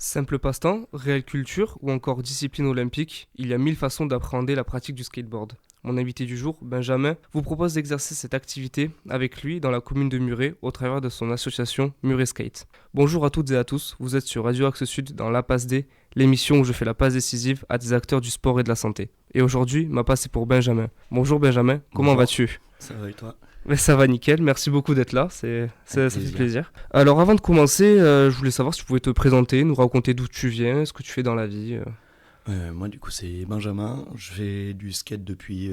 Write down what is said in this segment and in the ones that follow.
Simple passe-temps, réelle culture ou encore discipline olympique, il y a mille façons d'appréhender la pratique du skateboard. Mon invité du jour, Benjamin, vous propose d'exercer cette activité avec lui dans la commune de Muret au travers de son association Muret Skate. Bonjour à toutes et à tous, vous êtes sur Radio Axe Sud dans La Passe D, l'émission où je fais la passe décisive à des acteurs du sport et de la santé. Et aujourd'hui, ma passe est pour Benjamin. Bonjour Benjamin, comment Bonjour, vas-tu? ça va et toi? Mais ça va nickel, merci beaucoup d'être là, Avec ça fait plaisir. plaisir. Alors avant de commencer, je voulais savoir si tu pouvais te présenter, nous raconter d'où tu viens, ce que tu fais dans la vie. Moi du coup c'est Benjamin, je fais du skate depuis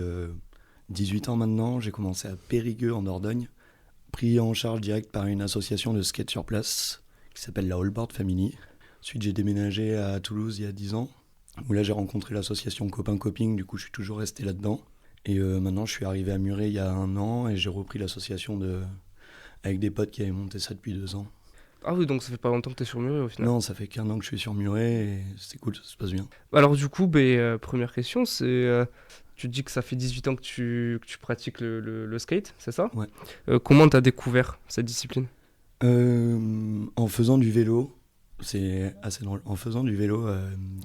18 ans maintenant, j'ai commencé à Périgueux en Dordogne, pris en charge direct par une association de skate sur place qui s'appelle la Allboard Family. Ensuite j'ai déménagé à Toulouse il y a 10 ans, où là j'ai rencontré l'association Copain Coping, du coup je suis toujours resté là-dedans. Et maintenant je suis arrivé à Muret il y a un an et j'ai repris l'association avec des potes qui avaient monté ça depuis 2 ans. Ah oui, donc ça fait pas longtemps que t'es sur Muret au final. Non, ça fait qu'un an que je suis sur Muret et c'est cool, ça se passe bien. Alors du coup, première question, tu te dis que ça fait 18 ans que tu pratiques le skate, c'est ça? Ouais. Comment t'as découvert cette discipline? En faisant du vélo, c'est assez drôle. En faisant du vélo,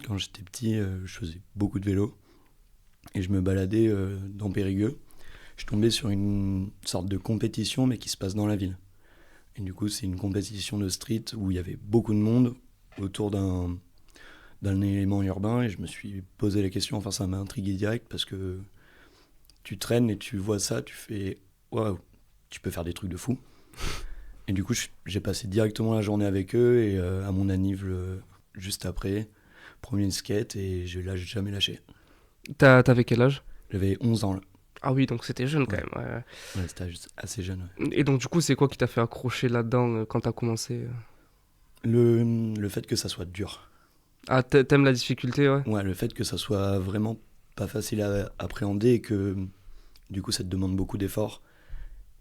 quand j'étais petit, je faisais beaucoup de vélo et je me baladais dans Périgueux. Je tombais sur une sorte de compétition, mais qui se passe dans la ville. Et du coup, c'est une compétition de street où il y avait beaucoup de monde autour d'un élément urbain et je me suis posé la question. Enfin, ça m'a intrigué direct parce que tu traînes et tu vois ça, tu fais waouh, tu peux faire des trucs de fou. Et du coup, j'ai passé directement la journée avec eux et à mon anniv juste après, premier skate et je l'ai jamais lâché. T'avais quel âge? J'avais 11 ans là. Ah oui, donc c'était jeune quand Ouais, même. Ouais. ouais c'était assez jeune. Et donc du coup, c'est quoi qui t'a fait accrocher là-dedans quand t'as commencé? Le fait que ça soit dur. Ah, t'aimes la difficulté, ouais? Ouais, le fait que ça soit vraiment pas facile à appréhender et que du coup ça te demande beaucoup d'efforts.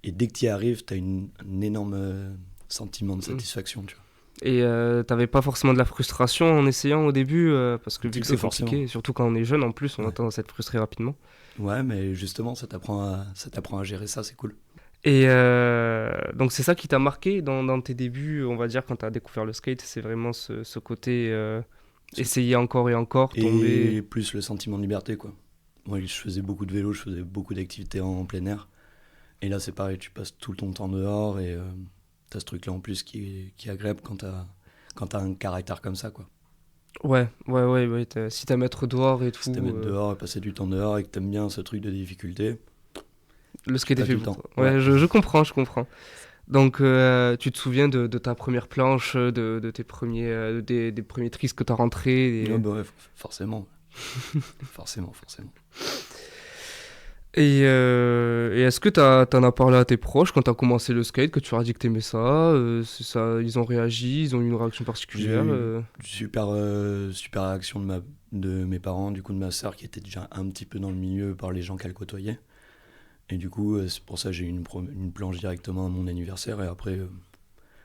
Et dès que tu y arrives, tu as un énorme sentiment de Mm. satisfaction. Tu vois. Et t'avais pas forcément de la frustration en essayant au début, parce que Un vu petit que peu c'est forcément. compliqué, surtout quand on est jeune en plus, on a Ouais. tendance à être frustré rapidement. Ouais, mais justement, ça t'apprend à gérer ça, c'est cool. Et donc c'est ça qui t'a marqué dans tes débuts, on va dire, quand t'as découvert le skate, c'est vraiment ce côté essayer encore et encore, tomber. Et plus le sentiment de liberté, quoi. Moi, je faisais beaucoup de vélo, je faisais beaucoup d'activités en plein air. Et là, c'est pareil, tu passes tout ton temps dehors et t'as ce truc-là en plus qui est agréable quand t'as un caractère comme ça, quoi. Ouais, si t'aimes être dehors et Si tout, t'aimes être dehors et passer du temps dehors et que t'aimes bien ce truc de difficulté, le c'est skate est pas fait tout le pour temps. toi. Ouais. Ouais, je comprends, je comprends. Donc tu te souviens de ta première planche, de tes premiers, des premiers tristes que t'as rentrés. Ouais, bah ouais, forcément. Forcément, forcément. Et est-ce que t'en as parlé à tes proches quand t'as commencé le skate, que tu leur as dit que t'aimais ça, c'est ça, ils ont réagi, ils ont eu une réaction J'ai particulière eu super réaction de mes parents, du coup de ma sœur qui était déjà un petit peu dans le milieu par les gens qu'elle côtoyait. Et du coup, c'est pour ça que j'ai eu une planche directement à mon anniversaire et après,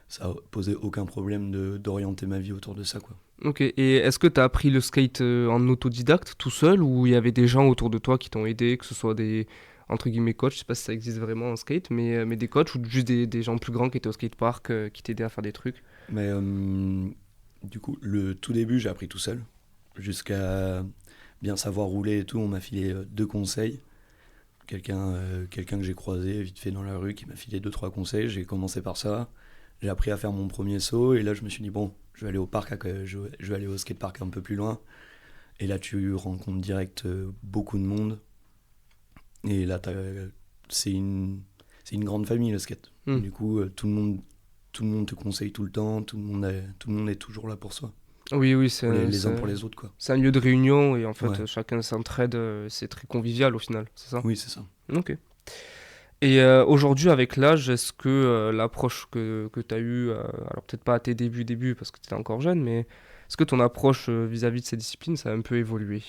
ça a posé aucun problème d'orienter ma vie autour de ça, quoi. Ok, et est-ce que t'as appris le skate en autodidacte, tout seul, ou il y avait des gens autour de toi qui t'ont aidé, que ce soit des, entre guillemets, coachs, je sais pas si ça existe vraiment en skate, mais des coachs, ou juste des gens plus grands qui étaient au skatepark, qui t'aidaient à faire des trucs? Mais du coup, le tout début, j'ai appris tout seul. Jusqu'à bien savoir rouler et tout, on m'a filé 2 conseils. Quelqu'un que j'ai croisé vite fait dans la rue qui m'a filé 2 3 conseils. J'ai commencé par ça. J'ai appris à faire mon premier saut et là je me suis dit bon, je vais aller au parc, je vais aller au skatepark un peu plus loin. Et là tu rencontres direct beaucoup de monde. Et là c'est une c'est une grande famille le skate. Hmm. Du coup tout le monde te conseille tout le temps, tout le monde est toujours là pour soi, Oui, pour les uns pour les autres quoi. c'est un lieu de réunion, et en fait, Ouais, chacun s'entraide, c'est très convivial au final, c'est ça? oui c'est ça. Ok. Et aujourd'hui, avec l'âge, est-ce que l'approche que tu as eue, alors peut-être pas à tes débuts, parce que tu étais encore jeune, mais est-ce que ton approche vis-à-vis de ces disciplines, ça a un peu évolué?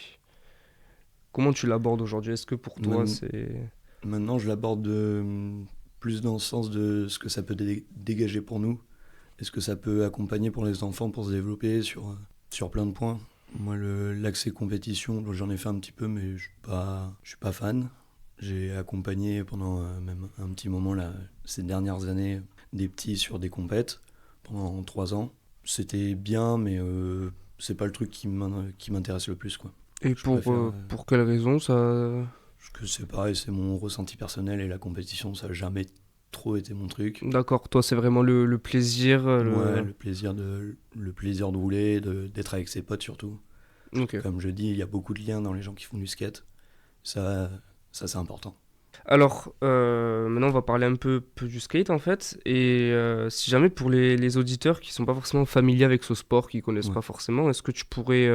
Comment tu l'abordes aujourd'hui? Est-ce que pour toi, Man- c'est... Maintenant je l'aborde plus dans le sens de ce que ça peut dégager pour nous. Est-ce que ça peut accompagner pour les enfants pour se développer sur plein de points. Moi, l'accès compétition, j'en ai fait un petit peu, mais je suis pas fan. J'ai accompagné pendant même un petit moment, là, ces dernières années, des petits sur des compètes pendant 3 ans. C'était bien, mais c'est pas le truc qui m'intéresse le plus, quoi. Et Je préfère... pour quelle raison ça... que c'est pareil, c'est mon ressenti personnel et la compétition, ça a jamais trop été mon truc. D'accord, toi c'est vraiment le plaisir, Ouais, le... le plaisir de rouler, d'être avec ses potes surtout. Parce que Ok. comme je dis, il y a beaucoup de liens dans les gens qui font du skate. Ça, ça c'est important. Alors, maintenant on va parler peu du skate en fait. Et si jamais pour les auditeurs qui sont pas forcément familiers avec ce sport, qui connaissent Ouais. pas forcément, est-ce que tu pourrais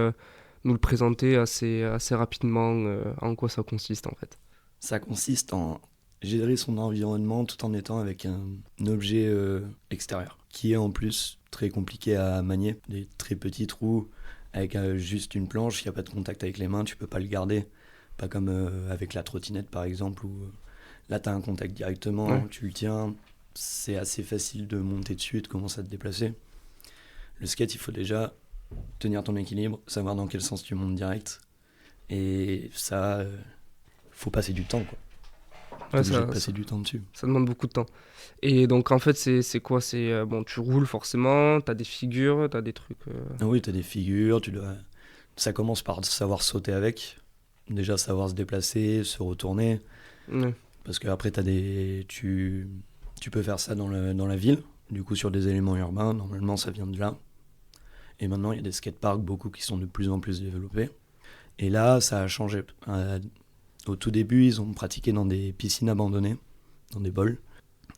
nous le présenter assez rapidement en quoi ça consiste en fait? Ça consiste en gérer son environnement tout en étant avec un objet extérieur, qui est en plus très compliqué à manier. Des très petits trous avec juste une planche, il n'y a pas de contact avec les mains, tu peux pas le garder. Pas comme avec la trottinette par exemple, où là tu as un contact Ouais, directement, tu le tiens, c'est assez facile de monter dessus et de commencer à te déplacer. Le skate, il faut déjà tenir ton équilibre, savoir dans quel sens tu montes direct. Et ça, faut passer du temps, quoi. T'es ouais obligé de passer du temps dessus. ça demande beaucoup de temps. Et donc en fait c'est quoi? C'est bon, tu roules forcément, t'as des figures, t'as des trucs. Ah oui, t'as des figures, ça commence par savoir sauter avec. Déjà savoir se déplacer, se retourner. Ouais, Parce qu'après, tu peux faire ça dans la ville. Du coup, sur des éléments urbains, normalement, ça vient de là. Et maintenant, il y a des skateparks, beaucoup qui sont de plus en plus développés. Et là, ça a changé. Au tout début, ils ont pratiqué dans des piscines abandonnées, dans des bols.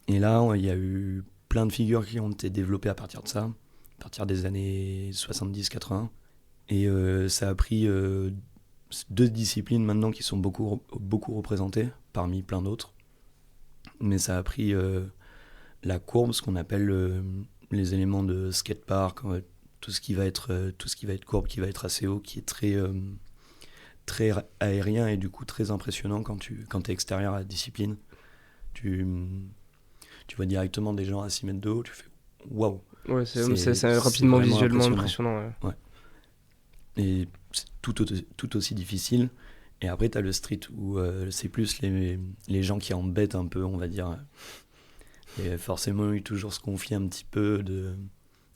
Et là, il y a eu plein de figures qui ont été développées à partir de ça, à partir des années 70-80. Et ça a pris deux disciplines maintenant qui sont beaucoup représentées, parmi plein d'autres. Mais ça a pris la courbe, ce qu'on appelle les éléments de skatepark, tout ce qui va être courbe, qui va être assez haut, qui est très aérien et du coup très impressionnant quand tu es extérieur à la discipline. Tu, tu vois directement des gens à 6 mètres de haut, tu fais waouh, ouais c'est c'est rapidement vraiment visuellement impressionnant. impressionnant. Ouais. Ouais. Et c'est tout aussi difficile. Et après, tu as le street où c'est plus les gens qui embêtent un peu, on va dire. Et forcément, ils toujours se confient un petit peu de.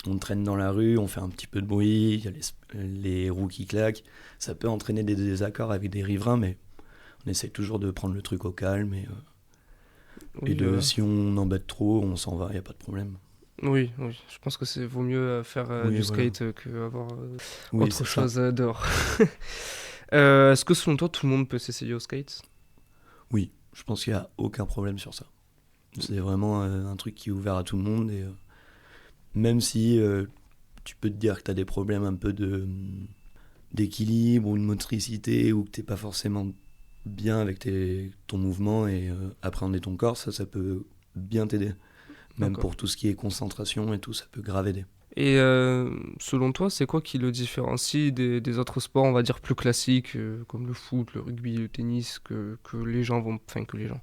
On traîne dans la rue, on fait un petit peu de bruit, il y a les roues qui claquent. Ça peut entraîner des désaccords avec des riverains, mais on essaie toujours de prendre le truc au calme et Oui, si on embête trop, on s'en va, il n'y a pas de problème. oui, je pense que c'est vaut mieux faire Oui, du voilà. skate que avoir Oui, autre c'est ça. chose dehors. Est-ce que selon toi tout le monde peut s'essayer au skate? Oui, je pense qu'il n'y a aucun problème sur ça. C'est vraiment un truc qui est ouvert à tout le monde et même si tu peux te dire que tu as des problèmes un peu d'équilibre ou de motricité ou que t'es pas forcément bien avec ton mouvement et appréhender ton corps, ça peut bien t'aider. Même D'accord. pour tout ce qui est concentration et tout, ça peut grave aider. Et selon toi, c'est quoi qui le différencie des autres sports, on va dire plus classiques, comme le foot, le rugby, le tennis, que les gens vont, enfin que les gens,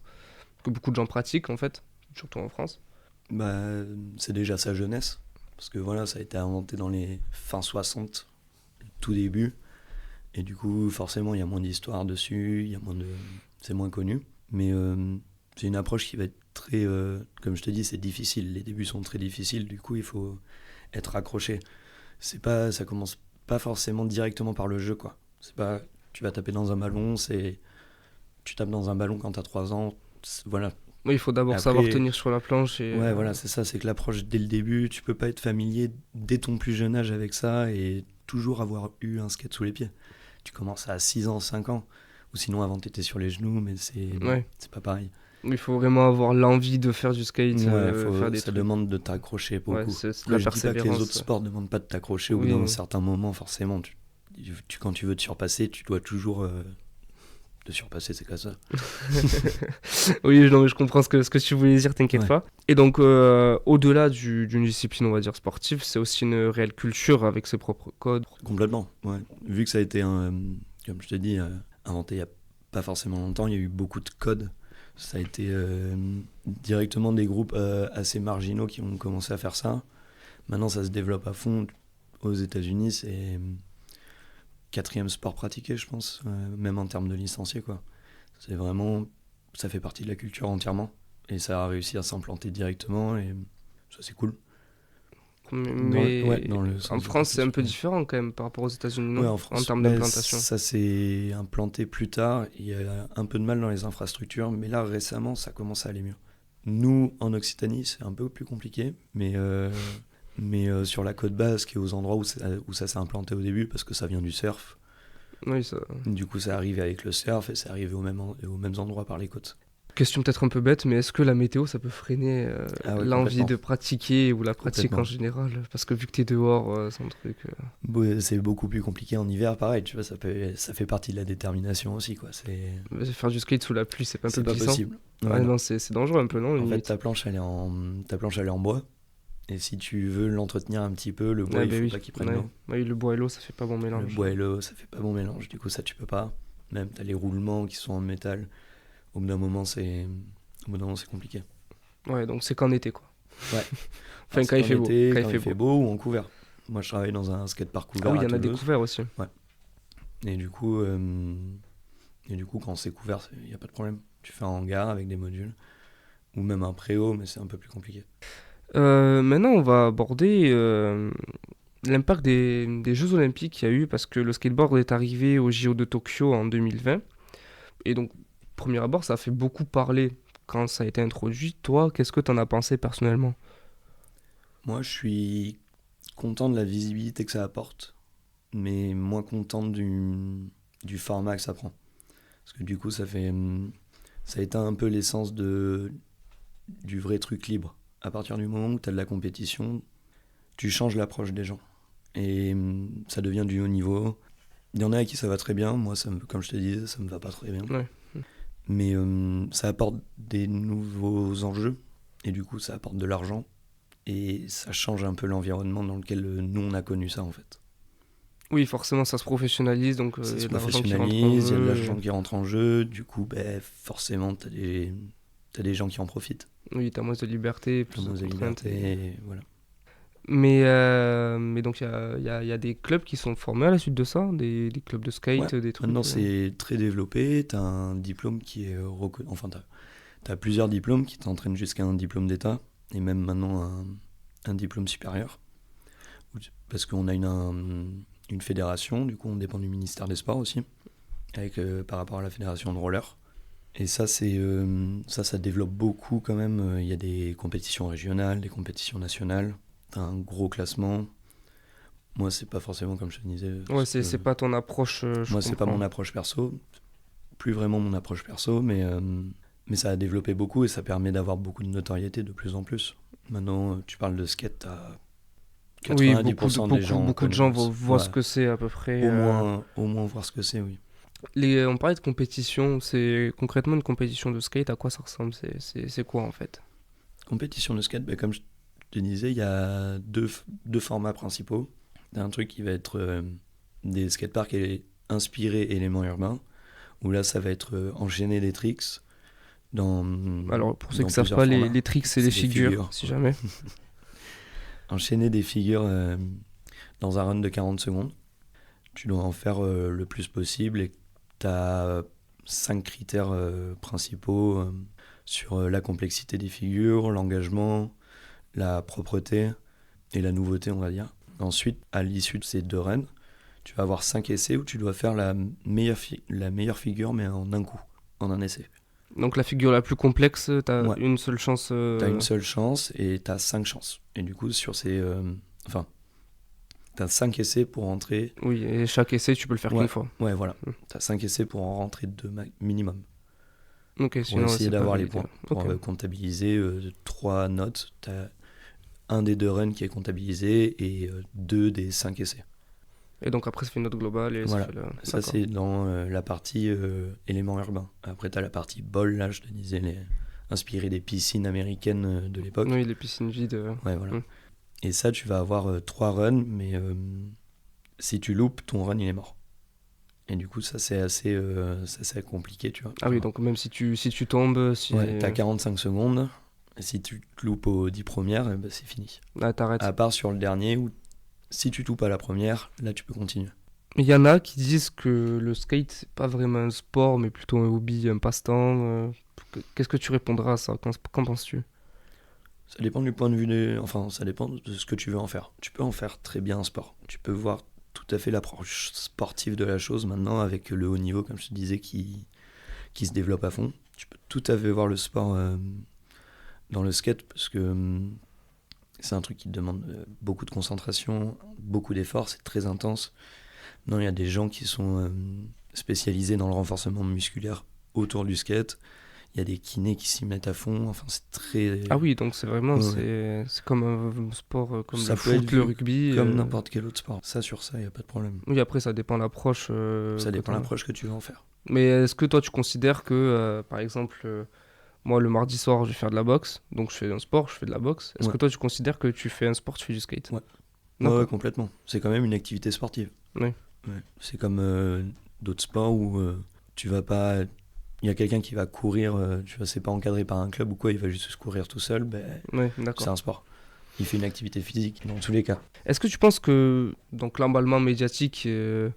que beaucoup de gens pratiquent en fait, surtout en France. Bah, c'est déjà sa jeunesse, parce que voilà, ça a été inventé dans les fins 60, tout début, et du coup, forcément, il y a moins d'histoire dessus, c'est moins connu, mais c'est une approche qui va être très, comme je te dis, c'est difficile, les débuts sont très difficiles, du coup, il faut être accroché. Ça commence pas forcément directement par le jeu, quoi. C'est pas, tu vas taper dans un ballon, tu tapes dans un ballon quand t'as 3 ans, voilà. Oui, il faut d'abord savoir Après, tenir sur la planche et ouais, voilà, c'est ça, c'est que l'approche dès le début, tu peux pas être familier dès ton plus jeune âge avec ça et toujours avoir eu un skate sous les pieds. Tu commences à 6 ans, 5 ans, ou sinon avant t'étais sur les genoux, mais ouais, c'est pas pareil. il faut vraiment avoir l'envie de faire du skate, Ouais, faire des ça trucs. demande de t'accrocher Ouais, beaucoup. c'est de la Après, je dis pas que les autres persévérance. sports demandent pas de t'accrocher au bout Oui, d'un oui. certain moment, forcément. Quand tu veux te surpasser, tu dois toujours te surpasser, c'est comme ça. Oui, non, mais je comprends ce que tu voulais dire, t'inquiète Ouais, pas. Et donc, au-delà d'une discipline, on va dire, sportive, c'est aussi une réelle culture avec ses propres codes. complètement. Ouais. Vu que ça a été, comme je te dis, inventé il y a pas forcément longtemps, il y a eu beaucoup de codes. Ça a été directement des groupes assez marginaux qui ont commencé à faire ça. Maintenant, ça se développe à fond. Aux États-Unis, c'est quatrième sport pratiqué, je pense, même en termes de licenciés, quoi. C'est vraiment, ça fait partie de la culture entièrement, et ça a réussi à s'implanter directement, et ça c'est cool. Mais dans le sens en de France, c'est un peu compétition. différent quand même par rapport aux États-Unis, non? Ouais, en En France, termes mais d'implantation. ça s'est implanté plus tard. Il y a un peu de mal dans les infrastructures, mais là récemment, ça commence à aller mieux. Nous, en Occitanie, c'est un peu plus compliqué, mais sur la côte basque et aux endroits où ça s'est implanté au début, parce que ça vient du surf, Oui, ça. du coup ça arrive avec le surf et c'est arrivé aux mêmes endroits par les côtes. Question peut-être un peu bête, mais est-ce que la météo, ça peut freiner Ah ouais, l'envie complètement. de pratiquer ou la pratique en Complètement. général? Parce que vu que t'es dehors, c'est un truc. C'est beaucoup plus compliqué en hiver, pareil, tu vois, ça fait partie de la détermination aussi, quoi. Faire du skate sous la pluie, c'est pas un peu C'est pas glissant? possible. Ah Ouais, non. non, c'est dangereux un peu, non, En fait, limite? ta planche, elle est en bois. Et si tu veux l'entretenir un petit peu, le bois, Ah il bah faut oui, pas qu'il prenne ouais. l'eau. Bah oui, le bois et l'eau, ça fait pas bon Le mélange. bois et l'eau, ça fait pas bon mélange. Du coup, ça, tu peux pas. Même, t'as les roulements qui sont en métal. Au bout d'un moment, c'est compliqué. Ouais, donc c'est qu'en été, quoi. Ouais. Enfin, Alors, quand c'est il en fait beau. été, Quand il quand fait il fait beau. beau ou en couvert. Moi, je travaille dans un skatepark Ah couvert oui, il à y en a des Toulouse. couverts aussi. Et du coup, quand c'est couvert, il n'y a pas de problème. Tu fais un hangar avec des modules. Ou même un préau, mais c'est un peu plus compliqué. Maintenant, on va aborder l'impact des Jeux Olympiques qu'il y a eu parce que le skateboard est arrivé au JO de Tokyo en 2020. Et donc, premier abord, ça a fait beaucoup parler quand ça a été introduit. Toi, qu'est-ce que t'en as pensé personnellement? Moi, je suis content de la visibilité que ça apporte, mais moins content du format que ça prend. Parce que du coup, ça éteint un peu l'essence du vrai truc libre. À partir du moment où tu as de la compétition, tu changes l'approche des gens. Et ça devient du haut niveau. Il y en a à qui ça va très bien. Moi, comme je te disais, ça me va pas très bien. Ouais. Mais ça apporte des nouveaux enjeux. Et du coup, ça apporte de l'argent. Et ça change un peu l'environnement dans lequel nous, on a connu ça, en fait. Oui, forcément, ça se professionnalise, donc Ça il y se a de l'argent qui rentre en professionnalise, il y a de jeu. l'argent qui rentre en jeu. Du coup, forcément, t'as des gens qui en profitent. Oui, t'as moins de liberté, T'as plus de moins de contraintes. liberté, et voilà. Mais donc, il y a des clubs qui sont formés à la suite de ça, des clubs de Ouais, skate, des trucs. maintenant c'est très développé. T'as un diplôme qui est reconnu. Enfin, t'as plusieurs diplômes qui t'entraînent jusqu'à un diplôme d'État et même maintenant un diplôme supérieur. Parce qu'on a une fédération, du coup on dépend du ministère des Sports aussi, par rapport à la fédération de roller. Et ça, ça développe beaucoup quand même. Il y a des compétitions régionales, des compétitions nationales. T'as un gros classement. Moi, c'est pas forcément comme je te disais. Ouais, Parce que c'est pas ton approche, je moi, c'est pas comprends. mon approche perso. Plus vraiment mon approche perso, mais ça a développé beaucoup et ça permet d'avoir beaucoup de notoriété de plus en plus. Maintenant, tu parles de skate, t'as Oui, 90% des gens beaucoup de gens connaissent. voient Ouais, ce que c'est à peu près. au moins voir ce que c'est, oui. On parlait de compétition, c'est concrètement une compétition de skate, à quoi ça ressemble? C'est quoi en fait? Compétition de skate, comme je te disais, il y a deux formats principaux. T'as un truc qui va être des skateparks inspirés éléments urbains, où là, ça va être enchaîner des tricks dans, Alors, pour ceux dans qui savent plusieurs pas, formats. les tricks, c'est C'est les des figures, figures, si quoi. jamais. Enchaîner des figures dans un run de 40 secondes. Tu dois en faire le plus possible et tu as 5 critères principaux sur la complexité des figures, l'engagement, la propreté et la nouveauté, on va dire. Ensuite, à l'issue de ces deux runs, tu vas avoir 5 essais où tu dois faire la meilleure figure, mais en un coup, en un essai. Donc la figure la plus complexe, t'as Ouais. une seule chance. Tu as une seule chance et tu as 5 chances. Et du coup, enfin, tu as 5 essais pour rentrer. Oui, et chaque essai, tu peux le faire Ouais, qu'une fois. ouais, voilà. Tu as 5 essais pour en rentrer 2 minimum. Ok, Pour sinon essayer c'est pas d'avoir les validé. points. Pour Ok. comptabiliser 3 notes. Tu as un des 2 runs qui est comptabilisé et 2 des 5 essais. Et donc après, ça fait une note globale et Voilà. ça fait le. Ça, D'accord. c'est dans la partie éléments urbains. Après, tu as la partie ball, là, je te disais, inspiré des piscines américaines de l'époque. Oui, les piscines vides. Ouais, voilà. Hmm. Et ça, tu vas avoir 3 runs, mais si tu loupes, ton run, il est mort. Et du coup, ça, c'est assez compliqué, tu vois. Ah oui, donc même si tu tombes, Ouais, t'as 45 secondes. Et si tu te loupes aux 10 premières, c'est fini. là, t'arrêtes. À part sur le dernier où, si tu loupes à la première, là, tu peux continuer. Il y en a qui disent que le skate, c'est pas vraiment un sport, mais plutôt un hobby, un passe-temps. Qu'est-ce que tu répondras à ça? Qu'en penses-tu? Ça dépend du point de vue Enfin, ça dépend de ce que tu veux en faire. Tu peux en faire très bien un sport. Tu peux voir tout à fait l'approche sportive de la chose maintenant avec le haut niveau, comme je te disais, qui se développe à fond. Tu peux tout à fait voir le sport dans le skate parce que c'est un truc qui demande beaucoup de concentration, beaucoup d'efforts, c'est très intense. Non, il y a des gens qui sont spécialisés dans le renforcement musculaire autour du skate. Il y a des kinés qui s'y mettent à fond. Enfin, c'est très... Ah oui, donc c'est vraiment, Ouais. c'est comme un sport comme Ça le peut être foot, le vu rugby. comme n'importe quel autre sport. Ça, sur ça, il n'y a pas de problème. Oui, après, ça dépend de l'approche. Ça Que dépend t'en de as. l'approche que tu veux en faire. Mais est-ce que toi, tu considères que, par exemple, moi, le mardi soir, je vais faire de la boxe, donc je fais un sport, je fais de la boxe. Est-ce Ouais. que toi, tu considères que tu fais un sport, tu fais du skate? Ouais. D'accord. Ouais, complètement. C'est quand même une activité sportive. Oui. Ouais. C'est comme d'autres sports où tu vas pas... Il y a quelqu'un qui va courir, tu vois, c'est pas encadré par un club ou quoi, il va juste courir tout seul, ben, Oui, c'est d'accord. un sport. Il fait une activité physique dans tous les cas. Est-ce que tu penses que donc l'emballement médiatique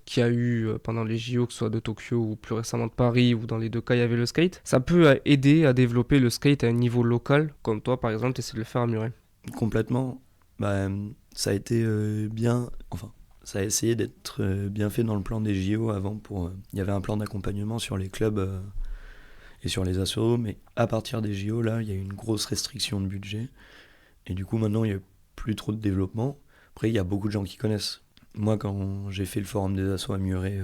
qu'il y a eu pendant les JO, que ce soit de Tokyo ou plus récemment de Paris, ou dans les deux cas il y avait le skate, ça peut aider à développer le skate à un niveau local, comme toi par exemple, tu essaies de le faire à Muret? Complètement, bah, ça a été bien... Enfin, ça a essayé d'être bien fait dans le plan des JO avant. Il y avait un plan d'accompagnement sur les clubs et sur les assos, mais à partir des JO, là, il y a eu une grosse restriction de budget. Et du coup, maintenant, il n'y a plus trop de développement. Après, il y a beaucoup de gens qui connaissent. Moi, quand j'ai fait le forum des assos à Muret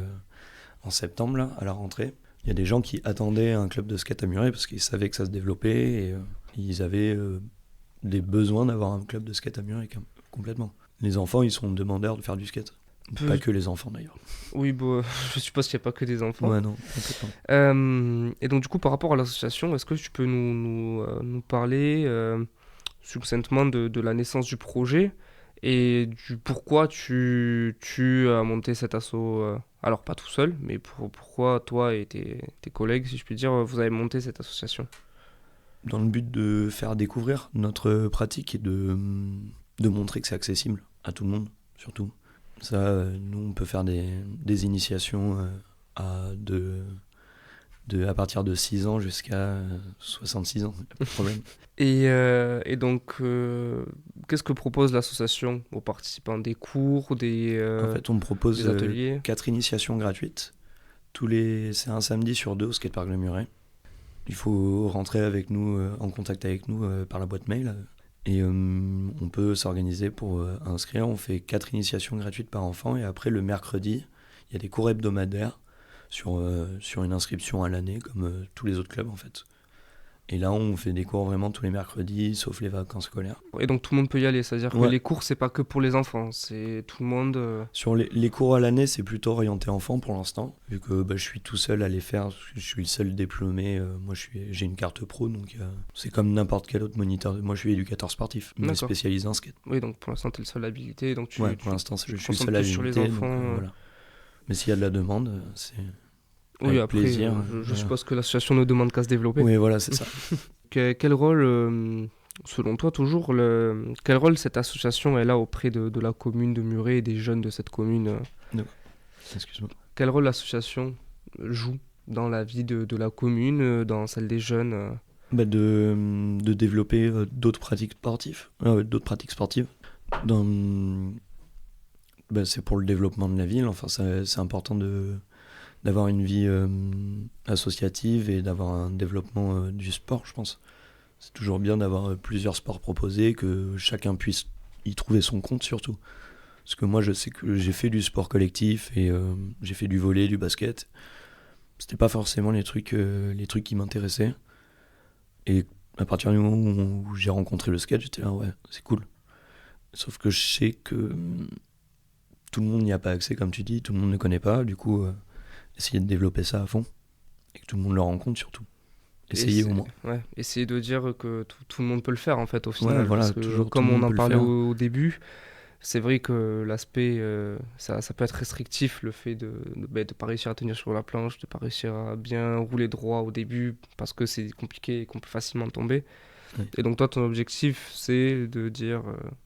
en septembre, là, à la rentrée, il y a des gens qui attendaient un club de skate à Muret parce qu'ils savaient que ça se développait et ils avaient des besoins d'avoir un club de skate à Muret, complètement. Les enfants, ils sont demandeurs de faire du skate. Pas que les enfants, d'ailleurs. Oui, bon, je suppose qu'il n'y a pas que des enfants. Ouais, non, complètement. Et donc du coup, par rapport à l'association, est-ce que tu peux nous parler succinctement de la naissance du projet et du pourquoi tu as monté cet asso, alors pas tout seul, mais pourquoi toi et tes collègues, si je puis dire, vous avez monté cette association? Dans le but de faire découvrir notre pratique et de montrer que c'est accessible à tout le monde, surtout. Ça, nous, on peut faire des initiations à partir de 6 ans jusqu'à 66 ans, pas de problème. Et donc, qu'est-ce que propose l'association aux participants? Des cours, En fait, on propose des ateliers? 4 initiations gratuites. C'est un samedi sur 2 au skatepark Le Muret. Il faut rentrer avec nous, en contact avec nous par la boîte mail. Et on peut s'organiser pour inscrire. On fait 4 initiations gratuites par enfant. Et après, le mercredi, il y a des cours hebdomadaires sur une inscription à l'année, comme tous les autres clubs en fait. Et là, on fait des cours vraiment tous les mercredis, sauf les vacances scolaires. Et donc tout le monde peut y aller, c'est-à-dire que Ouais. les cours, c'est pas que pour les enfants, c'est tout le monde. Sur les cours à l'année, c'est plutôt orienté enfant pour l'instant, vu que je suis tout seul à les faire, parce que je suis le seul diplômé. Moi, j'ai une carte pro, donc c'est comme n'importe quel autre moniteur. Moi, je suis éducateur sportif, mais D'accord. spécialisé en skate. Oui, donc pour l'instant, tu es le seul habilité, donc Ouais, pour l'instant, je te suis le seul concentres plus sur les habilité, donc enfants. voilà. Mais s'il y a de la demande, c'est Oui, avec après, plaisir. je Voilà. suppose que l'association ne demande qu'à se développer. Oui, voilà, c'est ça. Quel rôle, selon toi, toujours, quel rôle cette association elle a auprès de la commune de Muret et des jeunes de cette commune? Excuse-moi. Quel rôle l'association joue dans la vie de la commune, dans celle des jeunes? De développer d'autres pratiques sportives. C'est pour le développement de la ville. Enfin, c'est important d'avoir une vie associative et d'avoir un développement du sport, je pense. C'est toujours bien d'avoir plusieurs sports proposés, que chacun puisse y trouver son compte surtout. Parce que moi, je sais que j'ai fait du sport collectif et j'ai fait du volley, du basket. C'était pas forcément les trucs qui m'intéressaient. Et à partir du moment où j'ai rencontré le skate, j'étais là, ouais, c'est cool. Sauf que je sais que tout le monde n'y a pas accès, comme tu dis, tout le monde ne connaît pas. Du coup, essayer de développer ça à fond et que tout le monde le rencontre surtout. Essayer au moins. Ouais, essayer de dire que tout le monde peut le faire en fait au final. Ouais, voilà, parce que, toujours, comme tout le on monde en peut le parlait faire. au début, c'est vrai que l'aspect, ça peut être restrictif, le fait de pas réussir à tenir sur la planche, de pas réussir à bien rouler droit au début parce que c'est compliqué et qu'on peut facilement tomber. Oui. Et donc toi, ton objectif, c'est de dire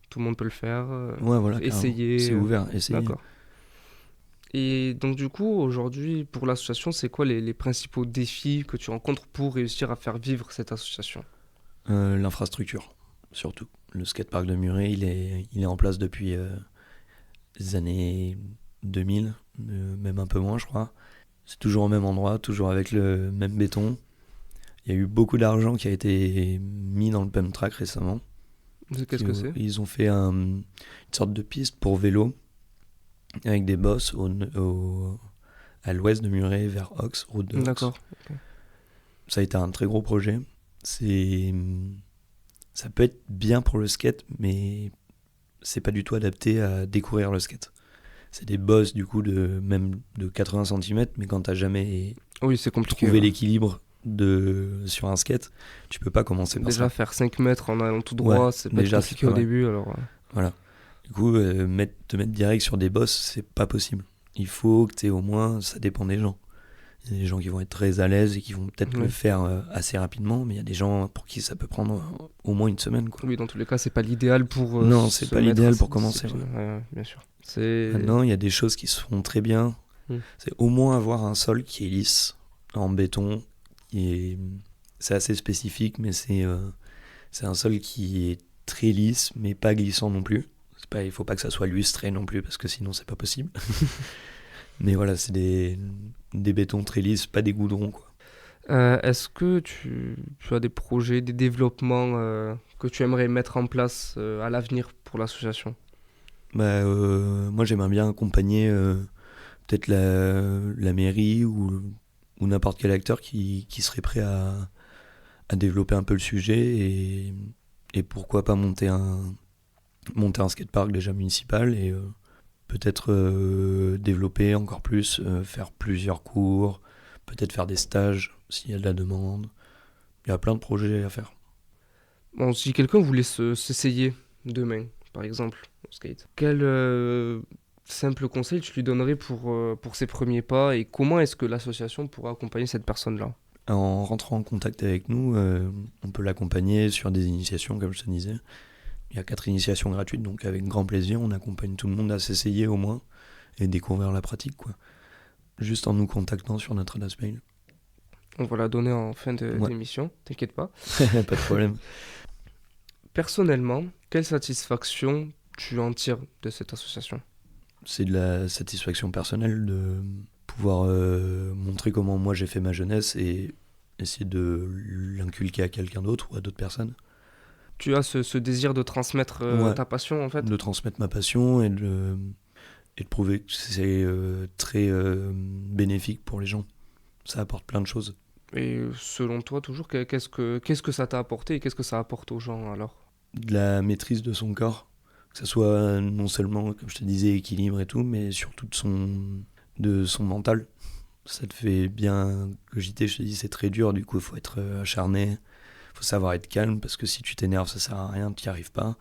tout le monde peut le faire, Ouais, voilà, essayer. c'est ouvert, essayer. D'accord. Et donc du coup, aujourd'hui, pour l'association, c'est quoi les principaux défis que tu rencontres pour réussir à faire vivre cette association? L'infrastructure. surtout. Le skatepark de Muret, il est en place depuis les années 2000, même un peu moins, je crois. C'est toujours au même endroit, toujours avec le même béton. Il y a eu beaucoup d'argent qui a été mis dans le pump track récemment. Qu'est-ce que c'est? Ils ont fait une sorte de piste pour vélo avec des bosses à l'ouest de Muret vers Ox, route de Ox. D'accord. Ok. Ça a été un très gros projet. Ça peut être bien pour le skate, mais c'est pas du tout adapté à découvrir le skate. C'est des bosses du coup même de 80 cm, mais quand t'as jamais Oui, c'est compliqué. trouvé l'équilibre sur un skate, tu peux pas commencer par Déjà, ça. faire 5 mètres en allant tout droit, Ouais, c'est pas déjà, compliqué c'est pas au mal. début. Alors, Voilà. Du coup, te mettre direct sur des bosses, c'est pas possible. Il faut que tu aies au moins, ça dépend des gens. Il y a des gens qui vont être très à l'aise et qui vont peut-être le faire assez rapidement, mais il y a des gens pour qui ça peut prendre au moins une semaine, quoi. Oui, dans tous les cas, c'est pas l'idéal pour. Non, c'est se pas mettre l'idéal à pour cette commencer. discipline. Ouais, bien sûr. Maintenant, il y a des choses qui se font très bien. C'est au moins avoir un sol qui est lisse, en béton. C'est assez spécifique, mais c'est un sol qui est très lisse, mais pas glissant non plus. Il faut pas que ça soit lustré non plus, parce que sinon c'est pas possible. Mais voilà, c'est des bétons très lisses, pas des goudrons, quoi. Est-ce que tu as des projets, des développements que tu aimerais mettre en place à l'avenir pour l'association? Moi j'aimerais bien accompagner peut-être la mairie ou n'importe quel acteur qui serait prêt à développer un peu le sujet et pourquoi pas monter un skatepark déjà municipal et peut-être développer encore plus, faire plusieurs cours, peut-être faire des stages s'il y a de la demande. Il y a plein de projets à faire. Bon, si quelqu'un voulait s'essayer demain, par exemple, au skate, quel simple conseil tu lui donnerais pour ses premiers pas et comment est-ce que l'association pourra accompagner cette personne-là? En rentrant en contact avec nous, on peut l'accompagner sur des initiations, comme je te disais. Il y a 4 initiations gratuites, donc avec grand plaisir, on accompagne tout le monde à s'essayer au moins et découvrir la pratique, quoi. Juste en nous contactant sur notre adresse mail. On va la donner en fin d'émission, t'inquiète pas. Pas de problème. Personnellement, quelle satisfaction tu en tires de cette association? C'est de la satisfaction personnelle de pouvoir montrer comment moi j'ai fait ma jeunesse et essayer de l'inculquer à quelqu'un d'autre ou à d'autres personnes. Tu as ce désir de transmettre ta passion en fait? De transmettre ma passion et de prouver que c'est très bénéfique pour les gens. Ça apporte plein de choses. Et selon toi, toujours, qu'est-ce que ça t'a apporté et qu'est-ce que ça apporte aux gens alors? De la maîtrise de son corps, que ce soit non seulement, comme je te disais, équilibre et tout, mais surtout de son mental. Ça te fait bien cogiter, je te dis, c'est très dur, du coup il faut être acharné, il faut savoir être calme, parce que si tu t'énerves, ça sert à rien, tu n'y arrives pas.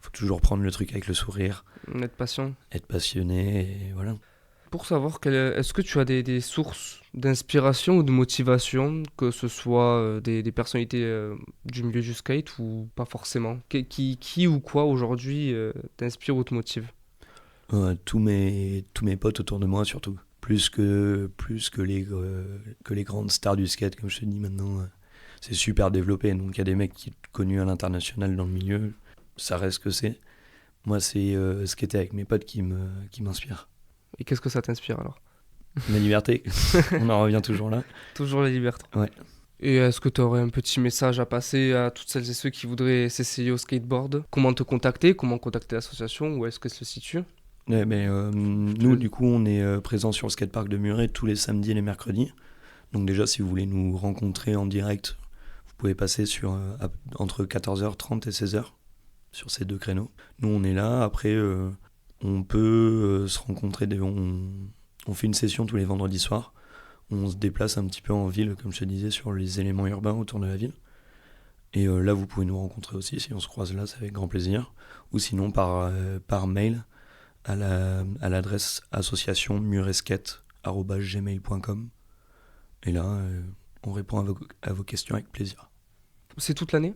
Il faut toujours prendre le truc avec le sourire. Être patient. Être passionné, et voilà. Pour savoir, est-ce que tu as des sources d'inspiration ou de motivation, que ce soit des personnalités du milieu du skate ou pas forcément? Qui ou quoi aujourd'hui t'inspire ou te motive? Tous mes potes autour de moi surtout. Plus que les grandes stars du skate, comme je te dis maintenant. C'est super développé, donc il y a des mecs qui sont connus à l'international dans le milieu. Ça reste ce que c'est. Moi, c'est skater avec mes potes qui m'inspire. Et qu'est-ce que ça t'inspire alors? La liberté, on en revient toujours là. Toujours la liberté. Ouais. Et est-ce que tu aurais un petit message à passer à toutes celles et ceux qui voudraient s'essayer au skateboard? Comment te contacter? Comment contacter l'association? Où est-ce qu'elle se situe? Ouais, nous, du coup, on est présents sur le skatepark de Muret tous les samedis et les mercredis. Donc déjà, si vous voulez nous rencontrer en direct, vous pouvez passer entre 14h30 et 16h sur ces 2 créneaux. Nous, on est là. Après, on peut se rencontrer. On fait une session tous les vendredis soirs. On se déplace un petit peu en ville, comme je te disais, sur les éléments urbains autour de la ville. Et là, vous pouvez nous rencontrer aussi. Si on se croise là, c'est avec grand plaisir. Ou sinon, par mail à l'adresse associationmuresquette@gmail.com. Et là, on répond à vos questions avec plaisir. C'est toute l'année?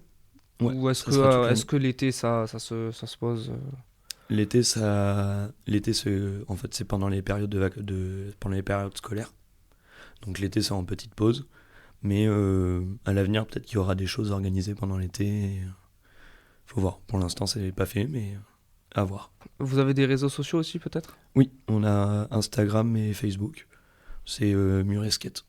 Ouais, ou est-ce que l'été ça se pose L'été, en fait, c'est pendant les périodes pendant les périodes scolaires. Donc l'été, c'est en petite pause. Mais à l'avenir, peut-être qu'il y aura des choses organisées pendant l'été. Faut voir. Pour l'instant, c'est pas fait, mais à voir. Vous avez des réseaux sociaux aussi peut-être? Oui, on a Instagram et Facebook. C'est Mureskate.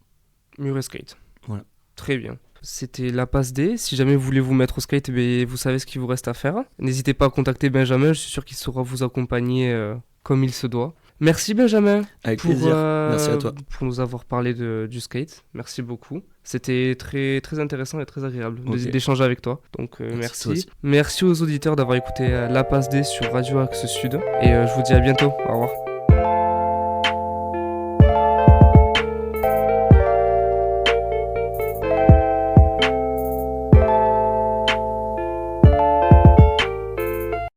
Mureskate. Voilà. Très bien. C'était la passe D. Si jamais vous voulez vous mettre au skate, vous savez ce qu'il vous reste à faire. N'hésitez pas à contacter Benjamin, je suis sûr qu'il saura vous accompagner comme il se doit. Merci Benjamin Avec plaisir. Merci à toi. pour nous avoir parlé du skate. Merci beaucoup. C'était très, très intéressant et très agréable d'échanger avec toi. Donc merci. Merci aux auditeurs d'avoir écouté La Passe D sur Radio Axe Sud. Et je vous dis à bientôt. Au revoir.